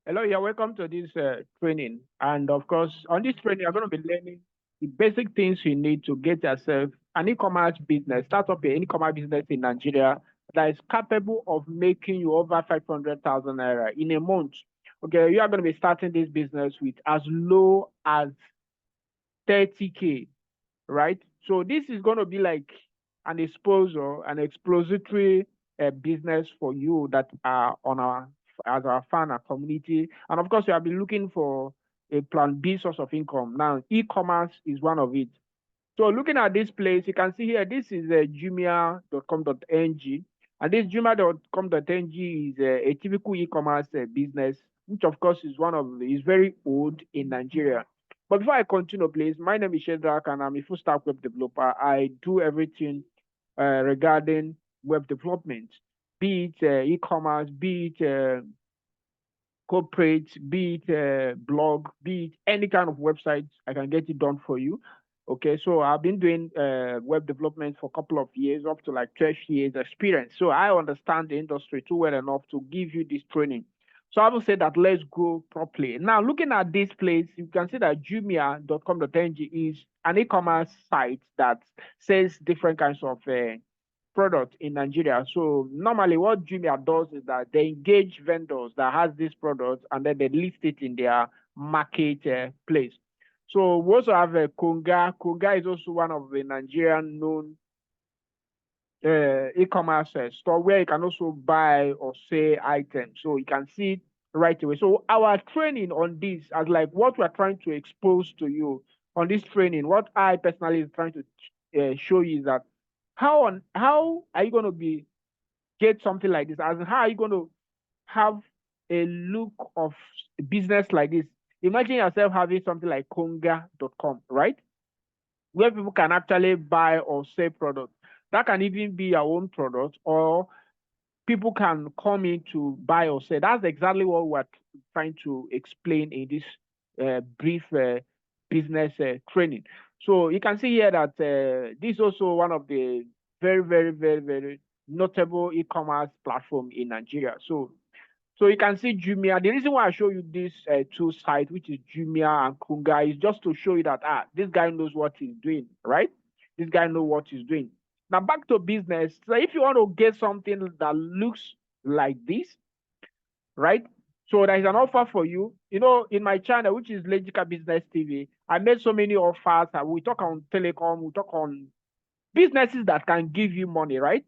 Hello, you're welcome to this training. And of course, on this training, you're going to be learning the basic things you need to get yourself an e-commerce business, start up an e-commerce business in Nigeria that is capable of making you over 500,000 naira in a month. Okay, you are going to be starting this business with as low as 30K, right? So this is going to be like an exposure, an expository business for you that are on our as our fan, our community, and of course you have been looking for a plan B source of income. Now, e-commerce is one of it. So looking at this place, you can see here this is jumia.com.ng, and this jumia.com.ng is a typical e-commerce business, which of course is very old in Nigeria. But before I continue, please, my name is Shedrach and I'm a full stack web developer. I do everything regarding web development, be it e-commerce, be it corporate, be it blog, be it any kind of website, I can get it done for you. Okay, so I've been doing web development for a couple of years, up to like 12 years experience. So I understand the industry too well enough to give you this training. So I will say that let's go properly. Now, looking at this place, you can see that jumia.com.ng is an e-commerce site that sells different kinds of product in Nigeria. So normally what Jumia does is that they engage vendors that has this product and then they list it in their market place. So we also have Konga. Konga is also one of the Nigerian known e-commerce store where you can also buy or sell items. So you can see it right away. So our training on this, as like what we're trying to expose to you on this training, what I personally is trying to show you is that how are you going to be get something like this? As in, how are you going to have a look of business like this? Imagine yourself having something like Konga.com, right? Where people can actually buy or sell products. That can even be your own product, or people can come in to buy or sell. That's exactly what we're trying to explain in this brief business training. So you can see here that this is also one of the very notable e-commerce platform in Nigeria. So you can see Jumia. The reason why I show you this two sites, which is Jumia and Kunga, is just to show you that this guy knows what he's doing, right? This guy knows what he's doing. Now back to business. So if you want to get something that looks like this, right? So there is an offer for you. You know, in my channel, which is Legit Cash Business TV, I made so many offers. We talk on telecom, we talk on businesses that can give you money, right?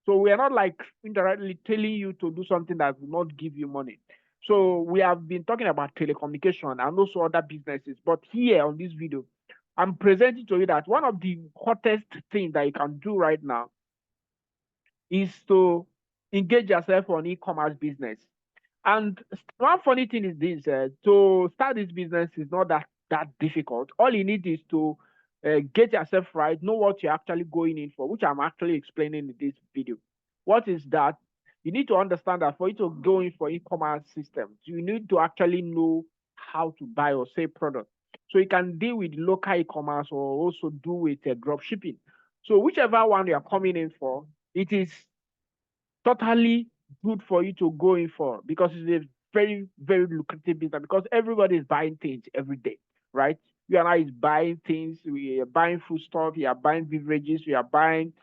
So we are not like indirectly telling you to do something that will not give you money. So we have been talking about telecommunication and also other businesses. But here on this video, I'm presenting to you that one of the hottest things that you can do right now is to engage yourself on e-commerce business. And one funny thing is this: to start this business is not that difficult. All you need is to get yourself right, know what you're actually going in for, which I'm actually explaining in this video. What is that? You need to understand that for you to go in for e-commerce systems, you need to actually know how to buy or sell products. So you can deal with local e-commerce or also do with drop shipping. So whichever one you are coming in for, it is totally good for you to go in for because it's a very lucrative business because everybody is buying things every day, right? You and I is buying things, we are buying food stuff, we are buying beverages, we are buying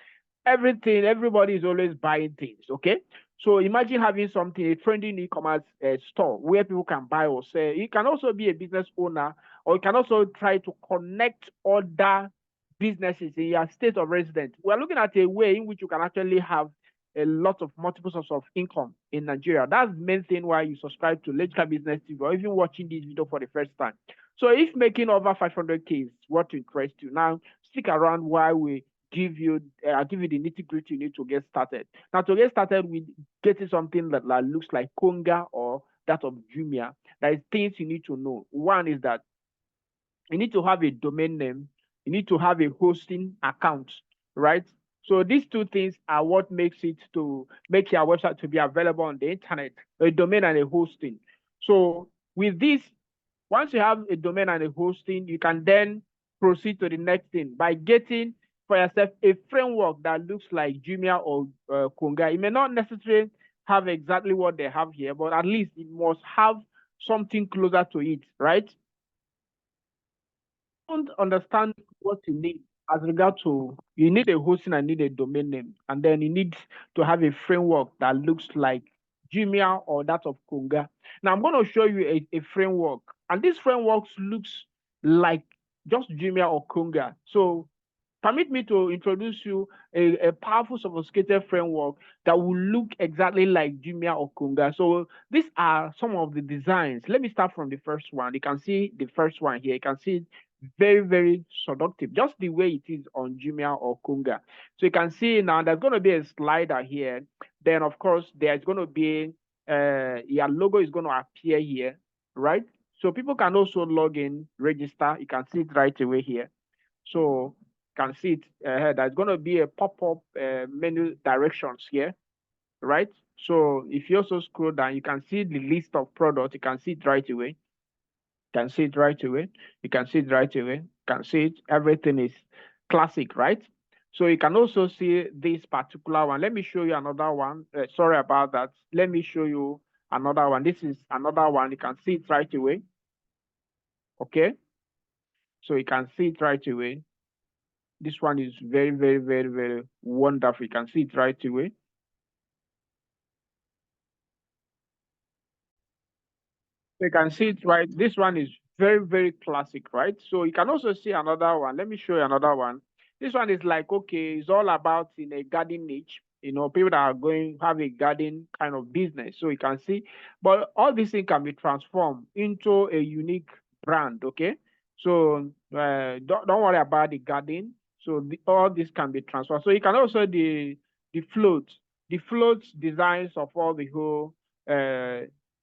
everything. Everybody is always buying things, okay? So imagine having something, a trending e-commerce store where people can buy or sell. You can also be a business owner, or you can also try to connect other businesses in your state of residence. We're looking at a way in which you can actually have a lot of multiple sources of income in Nigeria. That's the main thing why you subscribe to Legit Cash Business TV or even watching this video for the first time. So if making over 500K is what interests you, now stick around while we I'll give you the nitty gritty you need to get started. Now to get started with getting something that looks like Konga or that of Jumia, there is things you need to know. One is that you need to have a domain name, you need to have a hosting account, right? So these two things are what makes it to make your website to be available on the internet, a domain and a hosting. So with this, once you have a domain and a hosting, you can then proceed to the next thing by getting for yourself a framework that looks like Jumia or Konga. It may not necessarily have exactly what they have here, but at least it must have something closer to it, right? Don't understand what you need as regard to you need a hosting and need a domain name, and then you need to have a framework that looks like Jumia or that of Konga. Now I'm going to show you a framework, and this framework looks like just Jumia or Konga. So permit me to introduce you a powerful, sophisticated framework that will look exactly like Jumia or Konga. So these are some of the designs. Let me start from the first one. You can see the first one here. You can see it very, very seductive, just the way it is on Jumia or Konga. So you can see now there's going to be a slider here. Then, of course, there's going to be your logo is going to appear here, right? So people can also log in, register. You can see it right away here. So can see it there's going to be a pop-up menu directions here, right? So if you also scroll down, you can see the list of products. You can see it right away. You can see it right away. You can see it right away. You can see it. Everything is classic, right? So you can also see this particular one. Let me show you another one. Sorry about that. Let me show you another one. This is another one. You can see it right away. Okay. So you can see it right away. This one is very, very, very, very wonderful. You can see it right away. You can see it right. This one is very, very classic, right? So you can also see another one. Let me show you another one. This one is like, okay, it's all about in a garden niche, people that are going have a garden kind of business. So you can see, but all these things can be transformed into a unique brand, okay? So don't worry about the garden. So all this can be transferred. So you can also the float, designs of all the whole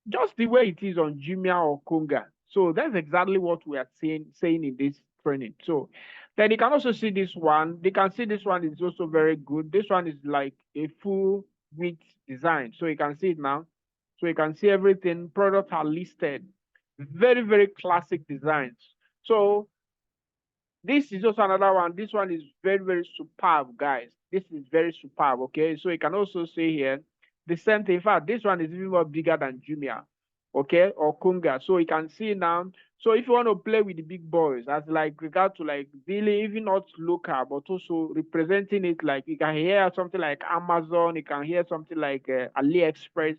just the way it is on Jumia or Konga. So that's exactly what we are saying in this training. So then you can also see this one. They can see this one is also very good. This one is like a full width design. So you can see it now. So you can see everything. Products are listed. Very, very classic designs. So this is also another one. This one is very, very superb, guys. This is very superb, okay? So you can also see here the same thing. In fact, this one is even more bigger than Jumia, okay, or Kunga. So you can see now. So if you want to play with the big boys, as like regard to like really even not local, but also representing it, like you can hear something like Amazon, you can hear something like AliExpress.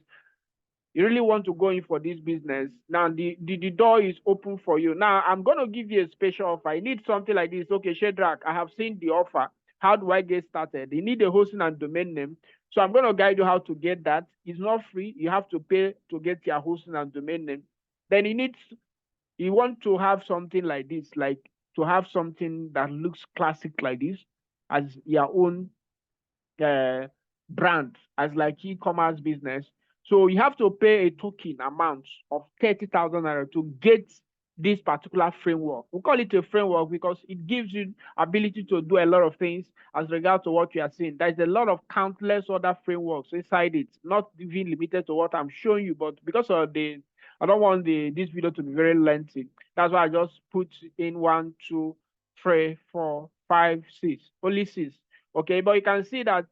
You really want to go in for this business, now the door is open for you. Now I'm going to give you a special offer. I need something like this. Okay, Shedrach, I have seen the offer. How do I get started? You need a hosting and domain name. So I'm going to guide you how to get that. It's not free. You have to pay to get your hosting and domain name. Then you want to have something like this, like to have something that looks classic like this as your own brand, as like e-commerce business. So you have to pay a token amount of 30,000 naira to get this particular framework. We call it a framework because it gives you ability to do a lot of things as regard to what you are seeing. There's a lot of countless other frameworks inside it, not even limited to what I'm showing you, but because of I don't want this video to be very lengthy. That's why I just put in 1, 2, 3, 4, 5, 6, only 6. Okay, but you can see that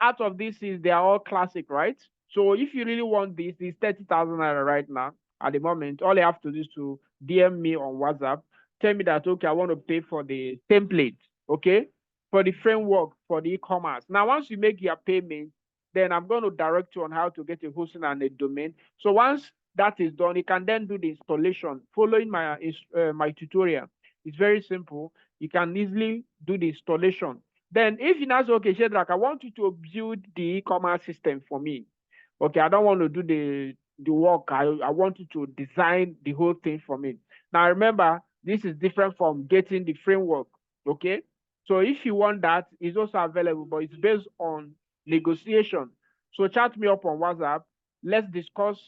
out of these is they are all classic, right? So if you really want this, it's 30,000 naira right now. At the moment, all you have to do is to DM me on WhatsApp. Tell me that, okay, I want to pay for the template, okay, for the framework for the e-commerce. Now, once you make your payment, then I'm going to direct you on how to get a hosting and a domain. So once that is done, you can then do the installation following my tutorial. It's very simple. You can easily do the installation. Then if you now say, okay, Shedrach, I want you to build the e-commerce system for me. Okay, I don't want to do the work. I want you to design the whole thing for me. Now remember, this is different from getting the framework. Okay, so if you want that, it's also available, but it's based on negotiation. So chat me up on WhatsApp. Let's discuss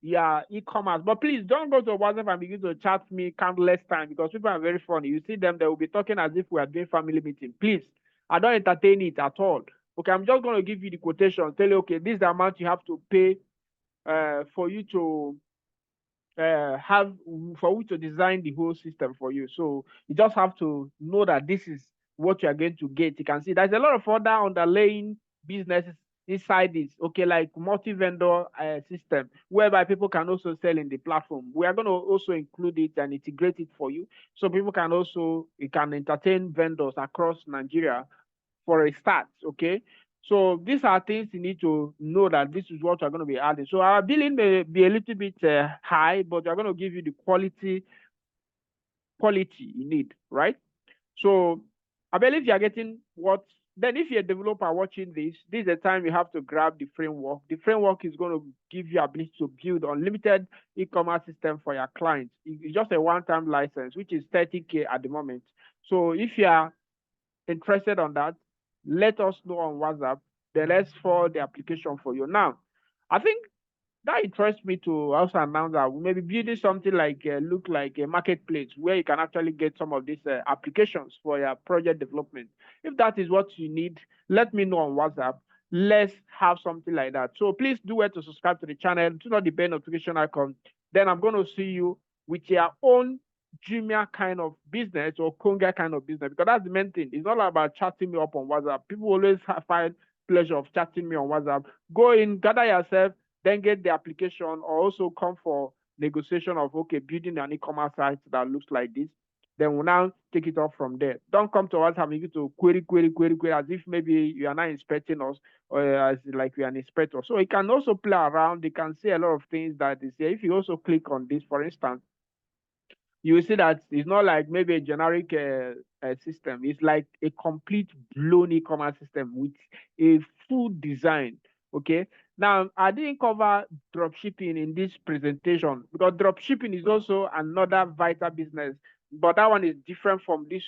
your e-commerce. But please don't go to WhatsApp and begin to chat me countless time because people are very funny. You see them, they will be talking as if we are doing family meeting. Please, I don't entertain it at all. Okay, I'm just going to give you the quotation. Tell you, okay, this is the amount you have to pay for you to for you to design the whole system for you. So you just have to know that this is what you are going to get. You can see there's a lot of other underlying businesses inside this, okay, like multi-vendor system, whereby people can also sell in the platform. We are going to also include it and integrate it for you, so people can also, you can entertain vendors across Nigeria for a start, okay? So these are things you need to know, that this is what we're going to be adding. So our billing may be a little bit high, but we're going to give you the quality you need, right? So I believe you're getting what. Then if you're a developer watching this is the time you have to grab the framework. The framework is going to give you ability to build unlimited e-commerce system for your clients. It's just a one-time license, which is 30K at the moment. So if you are interested on that, let us know on WhatsApp. Then let's forward the application for you. Now, I think that interests me to also announce that we may be building something like look like a marketplace where you can actually get some of these applications for your project development. If that is what you need, let me know on WhatsApp. Let's have something like that. So please do it to subscribe to the channel. Do not the bell notification icon. Then I'm going to see you with your own Jumia kind of business or Konga kind of business, because that's the main thing. It's not about chatting me up on WhatsApp. People always find pleasure of chatting me on WhatsApp. Go in, gather yourself, then get the application, or also come for negotiation of, okay, building an e-commerce site that looks like this. Then we'll now take it off from there. Don't come to us having to query, as if maybe you are not inspecting us, or as like we are an inspector. So you can also play around. You can see a lot of things that is here. If you also click on this, for instance, you will see that it's not like maybe a generic system. It's like a complete blown e-commerce system with a full design. Okay. Now, I didn't cover dropshipping in this presentation, because dropshipping is also another vital business, but that one is different from this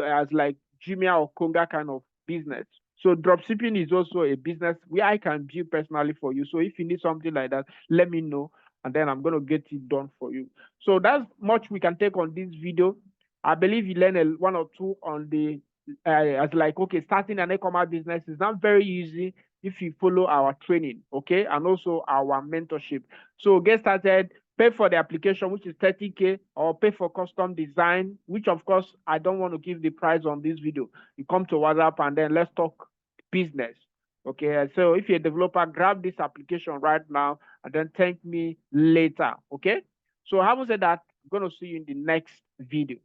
as like Jumia or Konga kind of business. So dropshipping is also a business where I can build personally for you. So if you need something like that, let me know, and then I'm going to get it done for you. So that's much we can take on this video. I believe you learn one or two on the as like, okay, starting an e-commerce business is not very easy if you follow our training, okay, and also our mentorship. So get started, pay for the application, which is 30K, or pay for custom design, which of course I don't want to give the price on this video. You come to WhatsApp and then let's talk business. Okay, so if you're a developer, grab this application right now and then thank me later. Okay, so having said that, I'm going to see you in the next video.